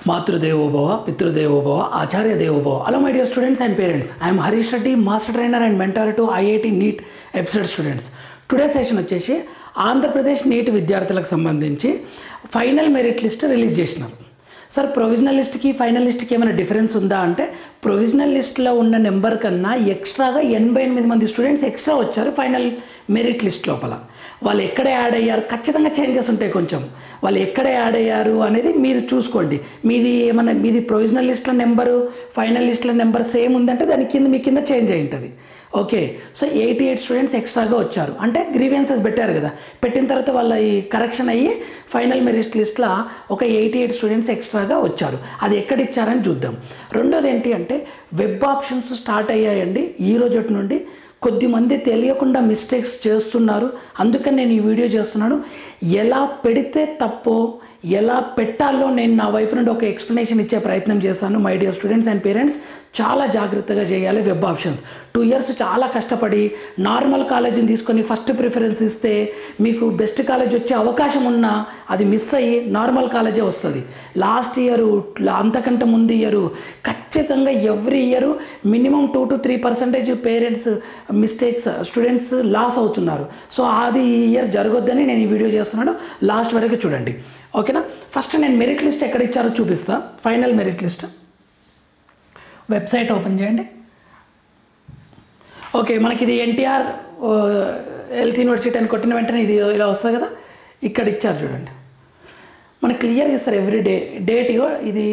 Matrudevo Bhava, Pitrudevo Bhava, Acharya Devo Bhava. Hello my dear students and parents. I am Harish Reddy, Master Trainer and Mentor to IIT NEET EBSET students. Today session వచ్చేసి Andhra Pradesh neat విద్యార్థులకు సంబంధించి final merit list release చేసినారు. Sir provisional లిస్ట్కి final లిస్ట్కి ఏమైనా difference ఉందా అంటే provisional లిస్ట్లో ఉన్న number కన్నా ఎక్స్ట్రాగా 88 మంది స్టూడెంట్స్ ఎక్స్ట్రా వచ్చారు ఫైనల్ మెరిట్ లిస్ట్ లోపల. వాళ్ళు ఎక్కడ యాడ్ అయ్యారు ఖచ్చితంగా చేంజెస్ ఉంటాయి కొంచెం. వాళ్ళు ఎక్కడ యాడ్ అయ్యారు అనేది మీరు చూసుకోండి. మీది ప్రొవిజనల్ లిస్ట్లో నెంబరు ఫైనల్ లిస్ట్లో నెంబర్ సేమ్ ఉందంటే దాని కింద మీ కింద చేంజ్ అయి ఉంటుంది. ఓకే, సో 88 స్టూడెంట్స్ ఎక్స్ట్రాగా వచ్చారు అంటే గ్రీవెన్సెస్ పెట్టారు కదా, పెట్టిన తర్వాత వాళ్ళ ఈ కరెక్షన్ అయ్యి ఫైనల్ మెరిట్ లిస్ట్లో ఒక 88 స్టూడెంట్స్ ఎక్స్ట్రాగా వచ్చారు. అది ఎక్కడ ఇచ్చారని చూద్దాం. రెండోది ఏంటి అంటే వెబ్ ఆప్షన్స్ స్టార్ట్ అయ్యాయండి ఈ రోజు నుండి. కొద్దిమంది తెలియకుండా మిస్టేక్స్ చేస్తున్నారు, అందుకని నేను ఈ వీడియో చేస్తున్నాను. ఎలా పెడితే తప్పో ఎలా పెట్టాలో నేను నా వైపు నుండి ఒక ఎక్స్ప్లెనేషన్ ఇచ్చే ప్రయత్నం చేశాను. My dear students and parents, చాలా జాగ్రత్తగా చేయాలి వెబ్ ఆప్షన్స్. 2 years చాలా కష్టపడి నార్మల్ కాలేజీని తీసుకొని ఫస్ట్ ప్రిఫరెన్స్ ఇస్తే మీకు బెస్ట్ కాలేజ్ వచ్చే అవకాశం ఉన్నా అది మిస్ అయ్యి నార్మల్ కాలేజే వస్తుంది. లాస్ట్ ఇయర్ అంతకంటే ముందు ఇయర్ ఖచ్చితంగా every year minimum 2 to 3% parents mistakes students loss అవుతున్నారు. సో అది ఈ ఇయర్ జరగొద్దని నేను ఈ వీడియో చేస్తున్నాను. లాస్ట్ వరకు చూడండి, ఓకేనా. ఫస్ట్ నేను మెరిట్ లిస్ట్ ఎక్కడ ఇచ్చారో చూపిస్తా. Final merit list website open చేయండి. ఓకే, మనకి ఇది ఎన్టీఆర్ హెల్త్ యూనివర్సిటీ అని కొట్టిన వెంటనే ఇది ఇలా వస్తుంది కదా, ఇక్కడ ఇచ్చారు చూడండి. మనకి క్లియర్గా ఇస్తారు ఎవ్రీ డేట్. ఇది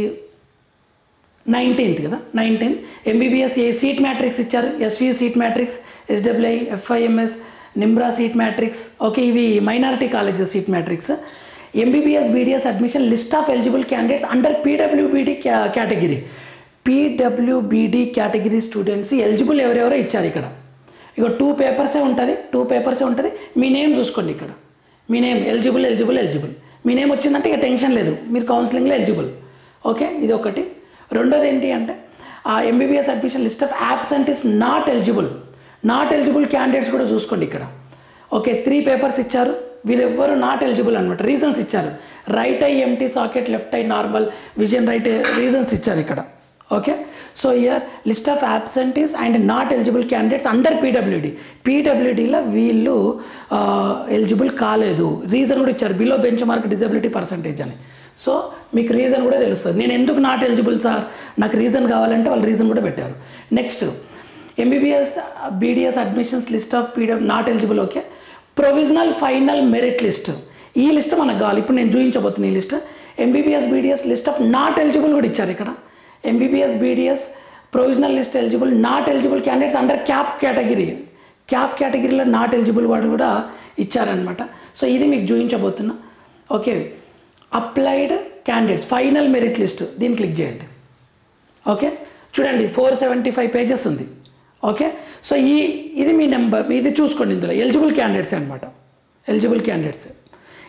19th కదా, 19th. MBBS A seat matrix ఇచ్చారు, SV seat matrix, SWI, FIMS, Nimra seat matrix. Okay, ఇవి minority colleges seat matrix. MBBS BDS admission list of eligible candidates under PWBD category. PWBD category students eligible ఎవరెవరో ఇచ్చారు ఇక్కడ. ఇక 2 పేపర్సే ఉంటుంది. మీ name చూసుకోండి ఇక్కడ. మీ name eligible. మీ name వచ్చిందంటే ఇక టెన్షన్ లేదు, మీరు కౌన్సిలింగ్లో ఎలిజిబుల్. ఓకే, ఇది ఒకటి. రెండోది ఏంటి అంటే ఆ MBBS admission list of absent is not eligible candidates కూడా చూసుకోండి ఇక్కడ. ఓకే, 3 పేపర్స్ ఇచ్చారు, వీళ్ళెవ్వరు నాట్ ఎలిజిబుల్ అనమాట. రీజన్స్ ఇచ్చారు, right eye empty socket, left eye normal, vision right reasons ఇచ్చారు ఇక్కడ. Okay, so year list of absentees and not eligible candidates under పీడబ్ల్యూడీలో వీళ్ళు ఎలిజిబుల్ కాలేదు. రీజన్ కూడా ఇచ్చారు, below benchmark disability percentage అని. సో మీకు రీజన్ కూడా తెలుస్తుంది. నేను ఎందుకు నాట్ ఎలిజిబుల్ సార్, నాకు రీజన్ కావాలంటే వాళ్ళు రీజన్ కూడా పెట్టారు. Next MBBS BDS admissions list of not eligible. Okay, provisional final merit list, ఈ లిస్ట్ మనకు కావాలి. ఇప్పుడు నేను చూపించబోతున్న ఈ list MBBS BDS list of not eligible కూడా ఇచ్చారు ఇక్కడ. MBBS BDS provisional list eligible not eligible candidates under CAP కేటగిరీలో నాట్ ఎలిజిబుల్ వాడు కూడా ఇచ్చారనమాట. సో ఇది మీకు చూపించబోతున్నా. Okay, applied candidates final merit list, దీన్ని క్లిక్ చేయండి. ఓకే, చూడండి 475 pages ఉంది. ఓకే, సో ఇది మీ నెంబర్, ఇది చూసుకోండి. ఇందులో ఎలిజిబుల్ క్యాండిడేట్స్ అనమాట,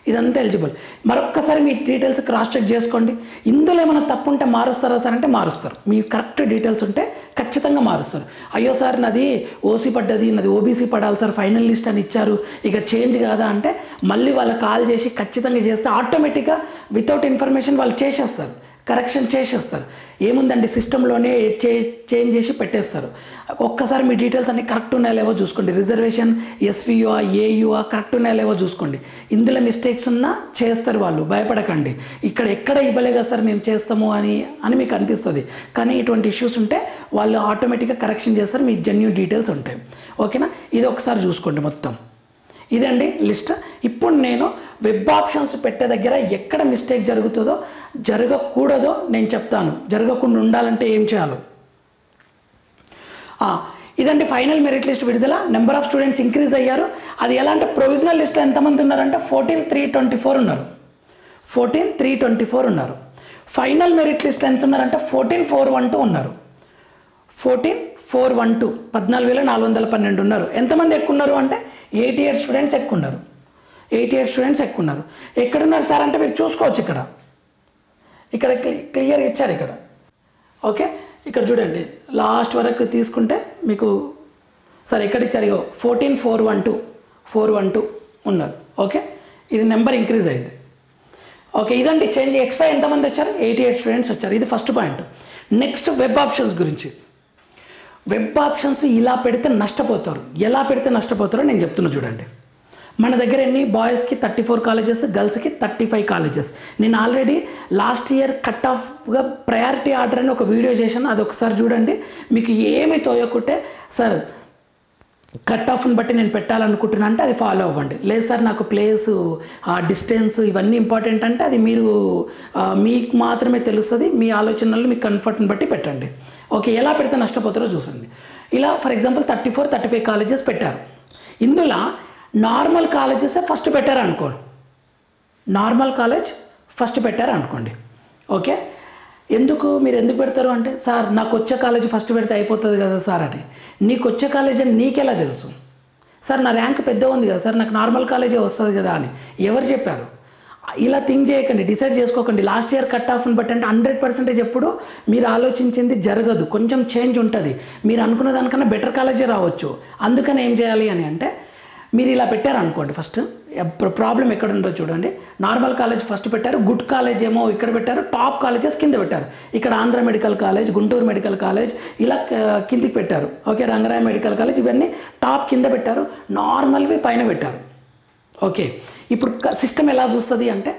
ఇదంతా ఎలిజిబుల్. మరొక్కసారి మీ డీటెయిల్స్ క్రాస్ చెక్ చేసుకోండి. ఇందులో ఏమైనా తప్పు ఉంటే మారుస్తారా సార్ అంటే మారుస్తారు. మీ కరెక్ట్ డీటెయిల్స్ ఉంటే ఖచ్చితంగా మారుస్తారు. అయ్యో సార్ నాది ఓసీ పడ్డది, నాది ఓబీసీ పడాలి సార్, ఫైనల్ లిస్ట్ అని ఇచ్చారు, ఇక చేంజ్ కాదా అంటే మళ్ళీ వాళ్ళకి కాల్ చేసి ఖచ్చితంగా చేస్తే ఆటోమేటిక్గా వితౌట్ ఇన్ఫర్మేషన్ వాళ్ళు చేసేస్తారు, కరెక్షన్ చేసేస్తారు. ఏముందండి సిస్టంలోనే చేంజ్ చేసి పెట్టేస్తారు. ఒక్కసారి మీ డీటెయిల్స్ అన్ని కరెక్ట్ ఉన్నాయో లేవో చూసుకోండి. రిజర్వేషన్ ఎస్వియుఆ ఏయుఆ కరెక్ట్ ఉన్నాయో లేవో చూసుకోండి. ఇందులో మిస్టేక్స్ ఉన్నా చేస్తారు వాళ్ళు, భయపడకండి. ఎక్కడ ఇవ్వలే కదా సార్ మేము చేస్తాము అని మీకు అనిపిస్తుంది, కానీ ఇటువంటి ఇష్యూస్ ఉంటే వాళ్ళు ఆటోమేటిక్గా కరెక్షన్ చేస్తారు, మీ జెన్యూన్ డీటెయిల్స్ ఉంటాయి. ఓకేనా, ఇది ఒకసారి చూసుకోండి మొత్తం. ఇదండి లిస్ట్. ఇప్పుడు నేను వెబ్ ఆప్షన్స్ పెట్టే దగ్గర ఎక్కడ మిస్టేక్ జరుగుతుందో జరగకూడదో నేను చెప్తాను. జరగకుండా ఉండాలంటే ఏం చేయాలో. ఇదండి ఫైనల్ మెరిట్ లిస్ట్ విడుదల. నెంబర్ ఆఫ్ స్టూడెంట్స్ ఇంక్రీజ్ అయ్యారు. అది ఎలా అంటే ప్రొవిజనల్ లిస్ట్లో ఎంతమంది ఉన్నారంటే 14,324 ఉన్నారు. 14,324 ఉన్నారు. ఫైనల్ మెరిట్ లిస్ట్ ఎంత ఉన్నారంటే 14,412 ఉన్నారు. 14,412 14,412 ఉన్నారు. ఎంతమంది ఎక్కువ ఉన్నారు అంటే 88 స్టూడెంట్స్ ఎక్కువ ఉన్నారు. 88 స్టూడెంట్స్ ఎక్కువ ఉన్నారు. ఎక్కడున్నారు సార్ అంటే మీరు చూసుకోవచ్చు. ఇక్కడ క్లియర్ ఇచ్చారు ఇక్కడ. ఓకే, ఇక్కడ చూడండి లాస్ట్ వరకు తీసుకుంటే మీకు సార్ ఎక్కడ ఇచ్చారు, ఇగో 14,412 ఉన్నారు. ఓకే, ఇది నెంబర్ ఇంక్రీజ్ అయింది. ఓకే, ఇదండి చేంజ్. ఎక్స్ట్రా ఎంతమంది వచ్చారు? 88 స్టూడెంట్స్ వచ్చారు. ఇది first point. Next web options గురించి. వెబ్ ఆప్షన్స్ ఇలా పెడితే నష్టపోతారు. ఎలా పెడితే నష్టపోతారో నేను చెప్తున్నా చూడండి. మన దగ్గర ఎన్ని బాయ్స్కి 34 కాలేజెస్, గర్ల్స్కి 35 కాలేజెస్. నేను ఆల్రెడీ లాస్ట్ ఇయర్ కట్ ఆఫ్గా ప్రయారిటీ ఆర్డర్ అని ఒక వీడియో చేశాను, అది ఒకసారి చూడండి. మీకు ఏమి తోయకుంటే సార్ కట్ ఆఫ్ని బట్టి నేను పెట్టాలనుకుంటున్నా అంటే అది ఫాలో అవ్వండి. లేదు సార్ నాకు ప్లేసు, డిస్టెన్స్ ఇవన్నీ ఇంపార్టెంట్ అంటే అది మీరు మీకు మాత్రమే తెలుస్తుంది. మీ ఆలోచనలు మీ కంఫర్ట్ని బట్టి పెట్టండి. ఓకే, ఎలా పెడితే నష్టపోతారో చూసండి. ఇలా ఫర్ ఎగ్జాంపుల్ 34-35 కాలేజెస్ పెట్టారు. ఇందులో నార్మల్ కాలేజెస్ ఫస్ట్ పెట్టారు అనుకోండి. నార్మల్ కాలేజ్ ఫస్ట్ పెట్టారు అనుకోండి. ఓకే, మీరు ఎందుకు పెడతారు అంటే సార్ నాకు వచ్చే కాలేజ్ ఫస్ట్ పెడితే అయిపోతుంది కదా సార్ అని. నీకు వచ్చే కాలేజ్ అని నీకెలా తెలుసు? సార్ నా ర్యాంక్ పెద్ద ఉంది కదా సార్, నాకు నార్మల్ కాలేజే వస్తుంది కదా అని ఎవరు చెప్పారు? ఇలా థింక్ చేయకండి, డిసైడ్ చేసుకోకండి. లాస్ట్ ఇయర్ కట్ ఆఫ్ని బట్టి అంటే 100% ఎప్పుడు మీరు ఆలోచించింది జరగదు, కొంచెం చేంజ్ ఉంటుంది. మీరు అనుకున్న దానికన్నా బెటర్ కాలేజే రావచ్చు. అందుకని ఏం చేయాలి అని అంటే మీరు ఇలా పెట్టారు అనుకోండి. ఫస్ట్ ప్రాబ్లం ఎక్కడ ఉందో చూడండి. నార్మల్ కాలేజ్ ఫస్ట్ పెట్టారు, గుడ్ కాలేజ్ ఏమో ఇక్కడ పెట్టారు, టాప్ కాలేజెస్ కింద పెట్టారు. ఇక్కడ Andhra medical college, Guntur medical college ఇలా కిందికి పెట్టారు. ఓకే, రంగరాయ మెడికల్ కాలేజ్ ఇవన్నీ టాప్ కింద పెట్టారు, నార్మల్వి పైన పెట్టారు. ఓకే, ఇప్పుడు సిస్టమ్ ఎలా చూస్తుంది అంటే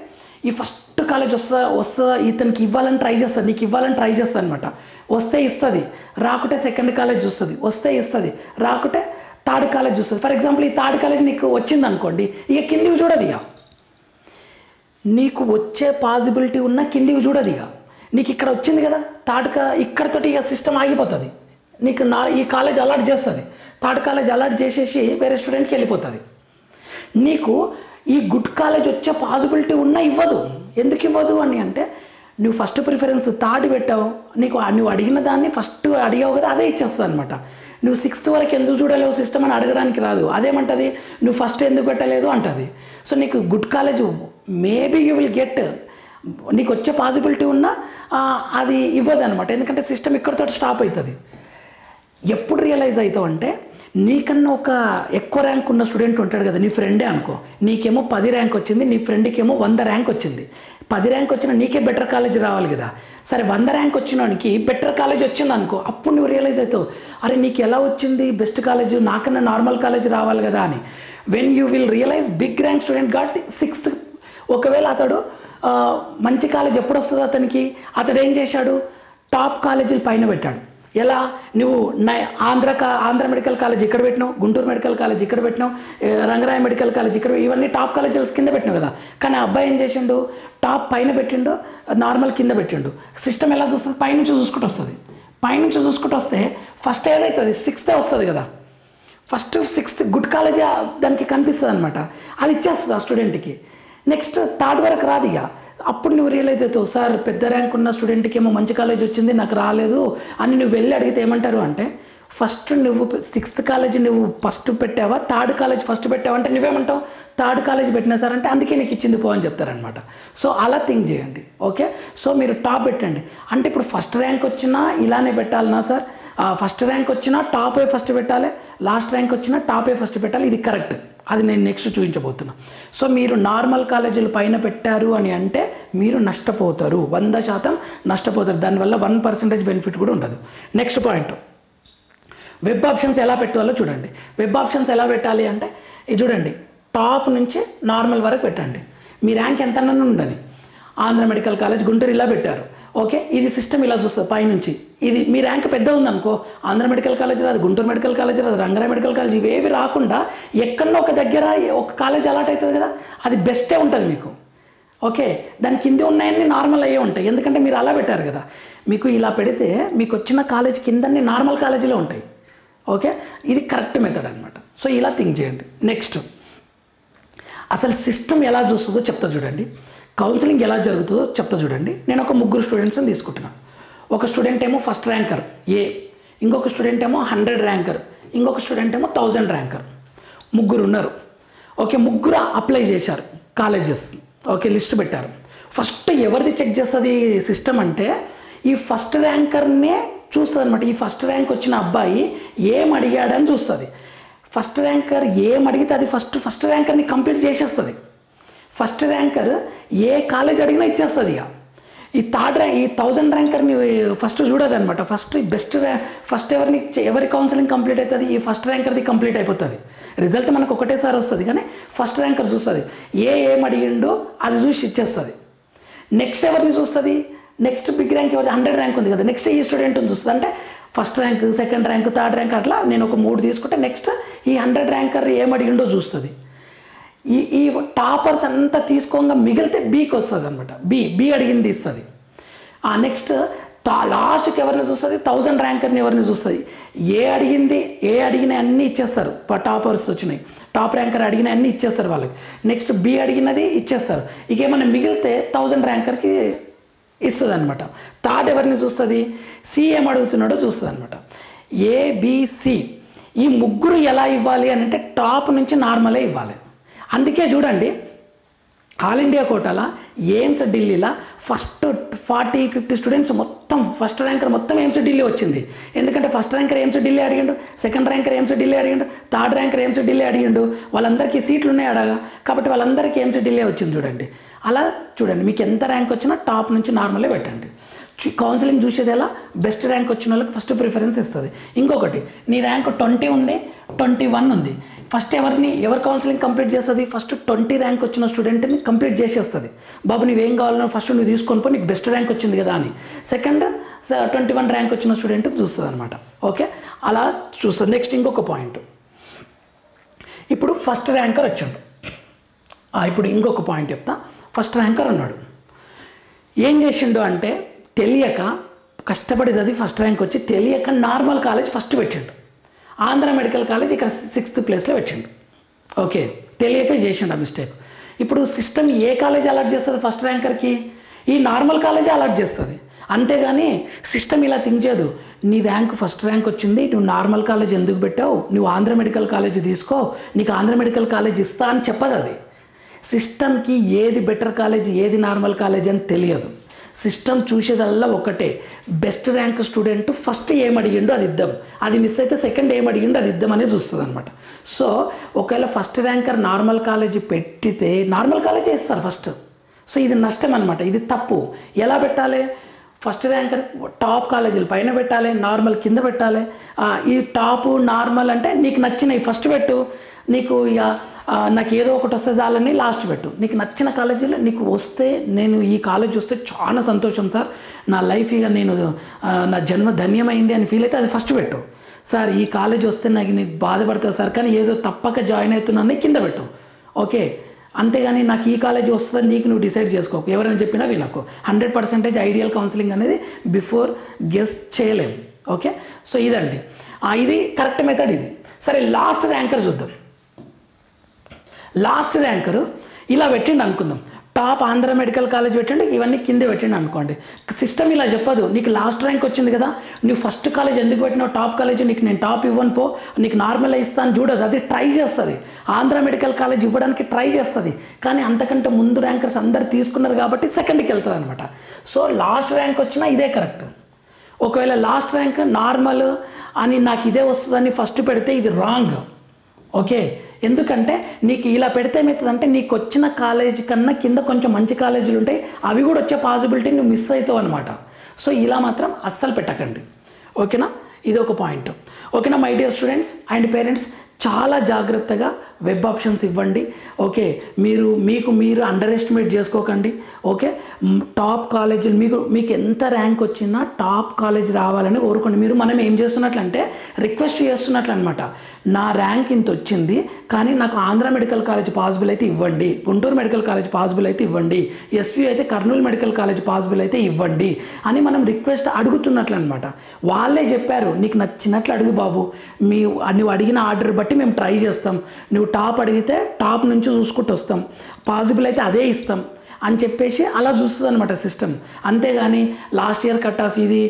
ఈ ఫస్ట్ కాలేజ్ వస్తా ఇతనికి ఇవ్వాలని ట్రై చేస్తుంది, నీకు ఇవ్వాలని ట్రై చేస్తుంది అనమాట. వస్తే ఇస్తుంది, రాకుంటే సెకండ్ కాలేజ్ చూస్తుంది, వస్తే ఇస్తుంది, రాకుంటే థర్డ్ కాలేజ్ చూస్తుంది. ఫర్ ఎగ్జాంపుల్ ఈ థర్డ్ కాలేజ్ నీకు వచ్చింది అనుకోండి, ఇక కిందికి చూడదు. ఇక నీకు వచ్చే పాసిబిలిటీ ఉన్న కిందికి చూడదు. ఇక నీకు ఇక్కడ వచ్చింది కదా ఇక్కడతోటి ఇక సిస్టమ్ ఆగిపోతుంది. నీకు ఈ కాలేజ్ అలర్ట్ చేస్తుంది, థర్డ్ కాలేజ్ అలర్ట్ చేసేసి వేరే స్టూడెంట్కి వెళ్ళిపోతుంది. నీకు ఈ గుడ్ కాలేజ్ వచ్చే పాసిబిలిటీ ఉన్నా ఇవ్వదు. ఎందుకు ఇవ్వదు అని అంటే నువ్వు ఫస్ట్ ప్రిఫరెన్స్ థర్డ్ పెట్టావు, నువ్వు అడిగిన దాన్ని ఫస్ట్ అడిగావు కదా, అదే ఇచ్చేస్తుంది అనమాట. నువ్వు 6th వరకు ఎందుకు చూడలేవు సిస్టమ్ అని అడగడానికి రాదు. అదేమంటుంది, నువ్వు ఫస్ట్ ఎందుకు పెట్టలేదు అంటుంది. సో నీకు good college maybe you will get, నీకు వచ్చే పాసిబిలిటీ ఉన్నా అది ఇవ్వదు అనమాట. ఎందుకంటే సిస్టమ్ ఇక్కడితో స్టాప్ అవుతుంది. ఎప్పుడు రియలైజ్ అవుతావు అంటే నీకన్నా ఒక ఎక్కువ ర్యాంక్ ఉన్న స్టూడెంట్ ఉంటాడు కదా, నీ ఫ్రెండే అనుకో, నీకేమో 10 ర్యాంక్ వచ్చింది, నీ ఫ్రెండ్కి ఏమో 100 ర్యాంక్ వచ్చింది. 10 ర్యాంక్ వచ్చిన నీకే బెటర్ కాలేజ్ రావాలి కదా. సరే 100 ర్యాంక్ వచ్చినానికి బెటర్ కాలేజ్ వచ్చింది అనుకో, అప్పుడు నువ్వు రియలైజ్ అవుతావు, అరే నీకు ఎలా వచ్చింది బెస్ట్ కాలేజ్, నాకన్నా నార్మల్ కాలేజ్ రావాలి కదా అని. When you will realise big rank student got 6th, ఒకవేళ అతడు మంచి కాలేజ్ ఎప్పుడు వస్తుందో అతడు ఏం చేశాడు, టాప్ కాలేజీలు పైన పెట్టాడు. ఎలా, నువ్వు ఆంధ్ర మెడికల్ కాలేజ్ ఇక్కడ పెట్టినావు, గుంటూరు మెడికల్ కాలేజ్ ఇక్కడ పెట్టినావు, రంగరాయ మెడికల్ కాలేజ్ ఇక్కడ, ఇవన్నీ టాప్ కాలేజెస్ కింద పెట్టినావు కదా. కానీ ఆ అబ్బాయి ఏం చేసిండు, టాప్ పైన పెట్టిండు, నార్మల్ కింద పెట్టిండు. సిస్టమ్ ఎలా చూస్తుంది, పైనుంచి చూసుకుంటూ వస్తుంది. పైనుంచి చూసుకుంటూ వస్తే ఫస్ట్ ఏదవుతుంది 6th వస్తుంది కదా, ఫస్ట్ 6th గుడ్ కాలేజ్ దానికి కనిపిస్తుంది అనమాట, అది ఇచ్చేస్తుంది ఆ స్టూడెంట్కి. నెక్స్ట్ థర్డ్ వరకు రాదు. ఇక అప్పుడు నువ్వు రియలైజ్ అవుతావు, సార్ పెద్ద ర్యాంక్ ఉన్న స్టూడెంట్కి ఏమో మంచి కాలేజ్ వచ్చింది, నాకు రాలేదు అని నువ్వు వెళ్ళి అడిగితే ఏమంటారు అంటే, ఫస్ట్ నువ్వు 6th కాలేజ్ నువ్వు ఫస్ట్ పెట్టావా, థర్డ్ కాలేజ్ ఫస్ట్ పెట్టావా అంటే నువ్వేమంటావు, థర్డ్ కాలేజ్ పెట్టినా సార్ అంటే అందుకే నీకు ఇచ్చింది పో అని చెప్తారనమాట. సో అలా థింక్ చేయండి. ఓకే, సో మీరు టాప్ పెట్టండి అంటే ఇప్పుడు ఫస్ట్ ర్యాంక్ వచ్చినా ఇలానే పెట్టాలనా సార్, ఫస్ట్ ర్యాంక్ వచ్చినా టాపే ఫస్ట్ పెట్టాలి, లాస్ట్ ర్యాంక్ వచ్చినా టాపే ఫస్ట్ పెట్టాలి, ఇది కరెక్ట్. అది నేను నెక్స్ట్ చూపించబోతున్నా. సో మీరు నార్మల్ కాలేజీలు పైన పెట్టారు అని అంటే మీరు నష్టపోతారు, 100% నష్టపోతారు. దానివల్ల 1% బెనిఫిట్ కూడా ఉండదు. నెక్స్ట్ పాయింట్, వెబ్ ఆప్షన్స్ ఎలా పెట్టాలో చూడండి. వెబ్ ఆప్షన్స్ ఎలా పెట్టాలి అంటే ఇది చూడండి, టాప్ నుంచి నార్మల్ వరకు పెట్టండి. మీ ర్యాంక్ ఎంతన్నా ఉండని. ఆంధ్ర మెడికల్ కాలేజ్ గుంటూరు ఇలా పెట్టారు. ఓకే, ఇది సిస్టమ్ ఇలా చూస్తుంది పైనుంచి. ఇది మీ ర్యాంక్ పెద్ద ఉందనుకో, ఆంధ్ర మెడికల్ కాలేజ్ రాదు, గుంటూరు మెడికల్ కాలేజ్ రాదు, రంగరాయ మెడికల్ కాలేజ్, ఇవేవి రాకుండా ఎక్కడో ఒక దగ్గర ఒక కాలేజ్ అలాట్ అవుతుంది కదా, అది బెస్టే ఉంటుంది మీకు. ఓకే, దాని కింద ఉన్నాయన్నీ నార్మల్ అయ్యే ఉంటాయి, ఎందుకంటే మీరు అలా పెట్టారు కదా. మీకు ఇలా పెడితే మీకు వచ్చిన కాలేజ్ కిందన్నీ నార్మల్ కాలేజీలో ఉంటాయి. ఓకే, ఇది కరెక్ట్ మెథడ్ అనమాట. సో ఇలా థింక్ చేయండి. నెక్స్ట్, అసలు సిస్టమ్ ఎలా చూస్తుందో చెప్తా చూడండి. కౌన్సిలింగ్ ఎలా జరుగుతుందో చెప్తా చూడండి. నేను ఒక 3 స్టూడెంట్స్ని తీసుకుంటున్నాను. ఒక స్టూడెంట్ ఏమో ఫస్ట్ ర్యాంకర్ ఏ, ఇంకొక స్టూడెంట్ ఏమో 100 ర్యాంకర్, ఇంకొక స్టూడెంట్ ఏమో 1000 ర్యాంకర్. 3 ఉన్నారు. ఓకే, 3 అప్లై చేశారు కాలేజెస్. ఓకే, లిస్ట్ పెట్టారు. ఫస్ట్ ఎవరిది చెక్ చేస్తుంది సిస్టమ్ అంటే ఈ ఫస్ట్ ర్యాంకర్నే చూస్తుంది అనమాట. ఈ ఫస్ట్ ర్యాంక్ వచ్చిన అబ్బాయి ఏం అడిగాడని చూస్తుంది. ఫస్ట్ ర్యాంకర్ ఏం అడిగితే అది ఫస్ట్ ర్యాంకర్ని కంప్లీట్ చేసేస్తుంది. ఫస్ట్ ర్యాంకర్ ఏ కాలేజ్ అడిగినా ఇచ్చేస్తుంది. ఇక ఈ థర్డ్ ర్యాంక్, ఈ 1000 ర్యాంకర్ని ఫస్ట్ చూడదు అనమాట. ఫస్ట్ ఎవరి కౌన్సిలింగ్ కంప్లీట్ అవుతుంది, ఈ ఫస్ట్ ర్యాంకర్ది కంప్లీట్ అయిపోతుంది. రిజల్ట్ మనకు ఒకటేసారి వస్తుంది, కానీ ఫస్ట్ ర్యాంకర్ చూస్తుంది. ఏం అడిగిండో అది చూసి ఇచ్చేస్తుంది. నెక్స్ట్ ఎవరిని చూస్తుంది, నెక్స్ట్ బిగ్ ర్యాంక్ ఎవరి 100 ర్యాంక్ ఉంది కదా, నెక్స్ట్ ఈ స్టూడెంట్ని చూస్తుంది. అంటే first rank, second rank, third rank, అట్లా నేను ఒక 3 తీసుకుంటే నెక్స్ట్ ఈ 100 ర్యాంకర్ ఏం అడిగిండో చూస్తుంది. ఈ టాపర్స్ అంతా తీసుకోగా మిగిలితే బీకి వస్తుంది అనమాట. బి అడిగింది ఇస్తుంది. నెక్స్ట్ లాస్ట్కి ఎవరిని చూస్తుంది, 1000 ర్యాంకర్ని ఎవరిని చూస్తుంది. ఏ అడిగిన అన్నీ ఇచ్చేస్తారు. టాపర్స్ వచ్చినాయి, టాప్ ర్యాంకర్ అడిగిన అన్నీ ఇచ్చేస్తారు వాళ్ళకి. నెక్స్ట్ బి అడిగినది ఇచ్చేస్తారు. ఇక ఏమైనా మిగిలితే 1000 ర్యాంకర్కి ఇస్తుంది అనమాట. థర్డ్ ఎవరిని చూస్తుంది, సి ఏం అడుగుతున్నాడో చూస్తుంది అనమాట. ఏబిసి ఈ ముగ్గురు ఎలా ఇవ్వాలి అని అంటే టాప్ నుంచి నార్మలే ఇవ్వాలి. అందుకే చూడండి, ఆల్ ఇండియా కోటాలో ఎయిమ్స్ ఢిల్లీలో ఫస్ట్ 40-50 స్టూడెంట్స్ మొత్తం ఫస్ట్ ర్యాంకర్ మొత్తం ఎయిమ్స్ ఢిల్లీ వచ్చింది. ఎందుకంటే ఫస్ట్ ర్యాంకర్ ఎయిమ్స్ ఢిల్లీ అడిగిండు, సెకండ్ ర్యాంకర్ ఎయిమ్స్ ఢిల్లీ అడిగిండు, థర్డ్ ర్యాంకర్ ఎయిమ్స్ ఢిల్లీ అడిగిండు. వాళ్ళందరికీ సీట్లు ఉన్నాయి అడగా, కాబట్టి వాళ్ళందరికీ ఎయిమ్స్ ఢిల్లీ వచ్చింది. చూడండి, అలా చూడండి, మీకు ఎంత ర్యాంక్ వచ్చినా టాప్ నుంచి నార్మలే పెట్టండి. కౌన్సిలింగ్ చూసేది ఎలా, బెస్ట్ ర్యాంక్ వచ్చిన వాళ్ళకి ఫస్ట్ ప్రిఫరెన్స్ ఇస్తుంది. ఇంకొకటి, నీ ర్యాంక్ 20 ఉంది, 21 ఉంది, ఫస్ట్ ఎవరు కౌన్సిలింగ్ కంప్లీట్ చేస్తుంది, ఫస్ట్ 20 ర్యాంక్ వచ్చిన స్టూడెంట్ని కంప్లీట్ చేసేస్తుంది. బాబు నువ్వేం కావాలన్నా ఫస్ట్ నువ్వు తీసుకొని పో, నీకు బెస్ట్ ర్యాంక్ వచ్చింది కదా అని. సెకండ్ 21 ర్యాంక్ వచ్చిన స్టూడెంట్కి చూస్తుంది అనమాట. ఓకే, అలా చూస్తుంది. నెక్స్ట్ ఇంకొక పాయింట్, ఇప్పుడు ఫస్ట్ ర్యాంకర్ వచ్చాడు. ఇప్పుడు ఇంకొక పాయింట్ చెప్తా. ఫస్ట్ ర్యాంకర్ ఉన్నాడు, ఏం చేసిండు అంటే తెలియక కష్టపడి చదివి ఫస్ట్ ర్యాంక్ వచ్చి తెలియక నార్మల్ కాలేజ్ ఫస్ట్ పెట్టిండు, ఆంధ్ర మెడికల్ కాలేజ్ ఇక్కడ 6th ప్లేస్లో పెట్టిండు. ఓకే, తెలియక చేసిండు ఆ మిస్టేక్. ఇప్పుడు సిస్టమ్ ఏ కాలేజ్ అలాట్ చేస్తుంది ఫస్ట్ ర్యాంకర్కి, ఈ నార్మల్ కాలేజీ అలాట్ చేస్తుంది. అంతేగాని సిస్టమ్ ఇలా థింక్ చేయదు, నీ ర్యాంక్ ఫస్ట్ ర్యాంక్ వచ్చింది, నువ్వు నార్మల్ కాలేజ్ ఎందుకు పెట్టావు, నువ్వు ఆంధ్ర మెడికల్ కాలేజ్ తీసుకో, నీకు ఆంధ్ర మెడికల్ కాలేజ్ ఇస్తా అని చెప్పదు. అది సిస్టమ్కి ఏది బెటర్ కాలేజ్ ఏది నార్మల్ కాలేజ్ అని తెలియదు. సిస్టమ్ చూసేదల్లా ఒకటే, బెస్ట్ ర్యాంక్ స్టూడెంట్ ఫస్ట్ ఏం అడిగిండో అది ఇద్దాం, అది మిస్ అయితే సెకండ్ ఏం అడిగిండో అది ఇద్దామనే చూస్తుంది అనమాట. సో ఒకవేళ ఫస్ట్ ర్యాంకర్ నార్మల్ కాలేజీ పెట్టితే నార్మల్ కాలేజీ ఇస్తారు ఫస్ట్. సో ఇది నష్టం అనమాట, ఇది తప్పు. ఎలా పెట్టాలి, ఫస్ట్ ర్యాంకర్ టాప్ కాలేజీలు పైన పెట్టాలి, నార్మల్ కింద పెట్టాలి. ఈ టాపు నార్మల్ అంటే నీకు నచ్చినవి ఫస్ట్ పెట్టు, నీకు ఇక నాకు ఏదో ఒకటి వస్తే చాలని లాస్ట్ పెట్టు. నీకు నచ్చిన కాలేజీలో నీకు వస్తే, నేను ఈ కాలేజ్ వస్తే చాలా సంతోషం సార్, నా లైఫ్ ఇక నేను నా జన్మ ధన్యమైంది అని ఫీల్ అయితే అది ఫస్ట్ పెట్టు. సార్ ఈ కాలేజ్ వస్తే నీకు బాధపడుతుంది సార్, కానీ ఏదో తప్పక జాయిన్ అవుతున్నాను కింద పెట్టు. ఓకే, అంతేగాని నాకు ఈ కాలేజ్ వస్తుందని నీకు నువ్వు డిసైడ్ చేసుకోకు, ఎవరైనా చెప్పినా వినకు. 100% ఐడియల్ కౌన్సిలింగ్ అనేది బిఫోర్ గెస్ చేయలేము. ఓకే, సో ఇదండి, ఇది కరెక్ట్ మెథడ్ ఇది. సరే, లాస్ట్ ర్యాంకర్ చూద్దాం. లాస్ట్ ర్యాంకరు ఇలా పెట్టిండు అనుకుందాం, టాప్ ఆంధ్ర మెడికల్ కాలేజ్ పెట్టండి, ఇవన్నీ కింద పెట్టండి అనుకోండి. సిస్టమ్ ఇలా చెప్పదు, నీకు లాస్ట్ ర్యాంక్ వచ్చింది కదా, నువ్వు ఫస్ట్ కాలేజ్ ఎందుకు పెట్టినావు, టాప్ కాలేజ్ నీకు నేను టాప్ ఇవ్వను పో, నీకు నార్మల్ ఇస్తాను చూడదు. అది ట్రై చేస్తుంది, ఆంధ్ర మెడికల్ కాలేజ్ ఇవ్వడానికి ట్రై చేస్తుంది. కానీ అంతకంటే ముందు ర్యాంకర్స్ అందరు తీసుకున్నారు కాబట్టి సెకండ్కి వెళ్తుంది అనమాట. సో లాస్ట్ ర్యాంక్ వచ్చినా ఇదే కరెక్ట్. ఒకవేళ లాస్ట్ ర్యాంక్ నార్మల్ అని నాకు ఇదే వస్తుందని ఫస్ట్ పెడితే ఇది రాంగ్. ఓకే, ఎందుకంటే నీకు ఇలా పెడితే ఏమవుతుందంటే నీకు వచ్చిన కాలేజ్ కన్నా కింద కొంచెం మంచి కాలేజీలు ఉంటాయి, అవి కూడా వచ్చే పాసిబిలిటీ నువ్వు మిస్ అవుతావు అనమాట. సో ఇలా మాత్రం అస్సలు పెట్టకండి. ఓకేనా, ఇది ఒక పాయింట్. ఓకేనా my dear students and parents, చాలా జాగ్రత్తగా వెబ్ ఆప్షన్స్ ఇవ్వండి. ఓకే, మీరు అండర్ ఎస్టిమేట్ చేసుకోకండి. ఓకే, టాప్ కాలేజీలు మీకు ఎంత ర్యాంక్ వచ్చినా టాప్ కాలేజ్ రావాలని కోరుకోండి. మనం ఏం చేస్తున్నట్లంటే రిక్వెస్ట్ చేస్తున్నట్లు అనమాట, నా ర్యాంక్ ఇంత వచ్చింది కానీ నాకు ఆంధ్ర మెడికల్ కాలేజ్ పాసిబుల్ అయితే ఇవ్వండి, గుంటూరు మెడికల్ కాలేజ్ పాసిబుల్ అయితే ఇవ్వండి, ఎస్వి అయితే కర్నూలు మెడికల్ కాలేజ్ పాసిబుల్ అయితే ఇవ్వండి అని మనం రిక్వెస్ట్ అడుగుతున్నట్లు అనమాట. వాళ్ళే చెప్పారు, నీకు నచ్చినట్లు అడుగు బాబు, నువ్వు అడిగిన ఆర్డర్ బట్టి మేము ట్రై చేస్తాం, నువ్వు టాప్ అడిగితే టాప్ నుంచి చూసుకుంటూ వస్తాం, పాసిబుల్ అయితే అదే ఇస్తాం అని చెప్పేసి అలా చూస్తుంది అనమాట సిస్టమ్. అంతేగాని లాస్ట్ ఇయర్ కట్ ఆఫ్ ఇది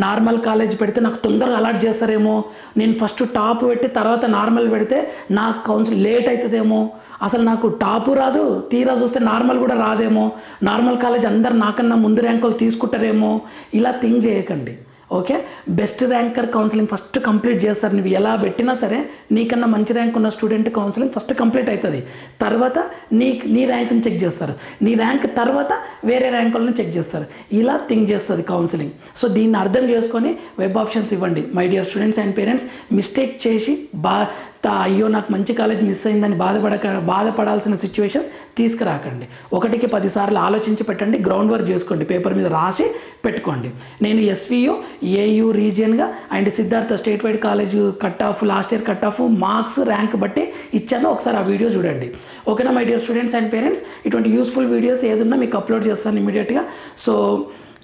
నార్మల్ కాలేజ్ పెడితే నాకు తొందరగా అలాట్ చేస్తారేమో, నేను ఫస్ట్ టాప్ పెట్టి తర్వాత నార్మల్ పెడితే నాకు కౌన్సిల్ లేట్ అవుతుందేమో, అసలు నాకు టాపు రాదు, తీరా చూస్తే నార్మల్ కూడా రాదేమో, నార్మల్ కాలేజ్ అందరు నాకన్నా ముందు ర్యాంకులు తీసుకుంటారేమో, ఇలా థింక్ చేయకండి. Okay, best ranker counselling first complete చేస్తారు. నువ్వు ఎలా పెట్టినా సరే నీకన్నా మంచి ర్యాంక్ ఉన్న స్టూడెంట్ కౌన్సిలింగ్ ఫస్ట్ కంప్లీట్ అవుతుంది. తర్వాత నీ ర్యాంక్ని చెక్ చేస్తారు. నీ ర్యాంక్ తర్వాత వేరే ర్యాంకులను చెక్ చేస్తారు. ఇలా థింక్ చేస్తుంది కౌన్సిలింగ్. సో దీన్ని అర్థం చేసుకొని వెబ్ ఆప్షన్స్ ఇవ్వండి. My dear students and parents, mistake చేసి అయ్యో నాకు మంచి కాలేజ్ మిస్ అయిందని బాధపడాల్సిన సిచ్యువేషన్ తీసుకురాకండి. 1కి 10 సార్లు ఆలోచించి పెట్టండి. గ్రౌండ్ వర్క్ చేసుకోండి, పేపర్ మీద రాసి పెట్టుకోండి. నేను ఎస్వియు, ఏయు రీజియన్గా and Siddhartha state wide college cut off, last year cut off, marks, rank బట్టి ఇచ్చాను. ఒకసారి ఆ వీడియో చూడండి. ఓకేనా my dear students and parents, ఇటువంటి యూస్ఫుల్ వీడియోస్ ఏదన్నా మీకు అప్లోడ్ చేస్తాను ఇమీడియట్గా. సో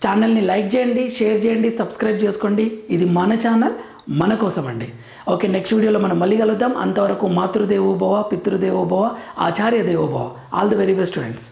ఛానల్ని లైక్ చేయండి, షేర్ చేయండి, సబ్స్క్రైబ్ చేసుకోండి. ఇది మన ఛానల్, మన కోసం అండి. ఓకే, నెక్స్ట్ వీడియోలో మనం మళ్ళీ కలుద్దాం. అంతవరకు మాతృదేవోభవ, పితృదేవోభవ, ఆచార్య దేవోభవ. All the very best students.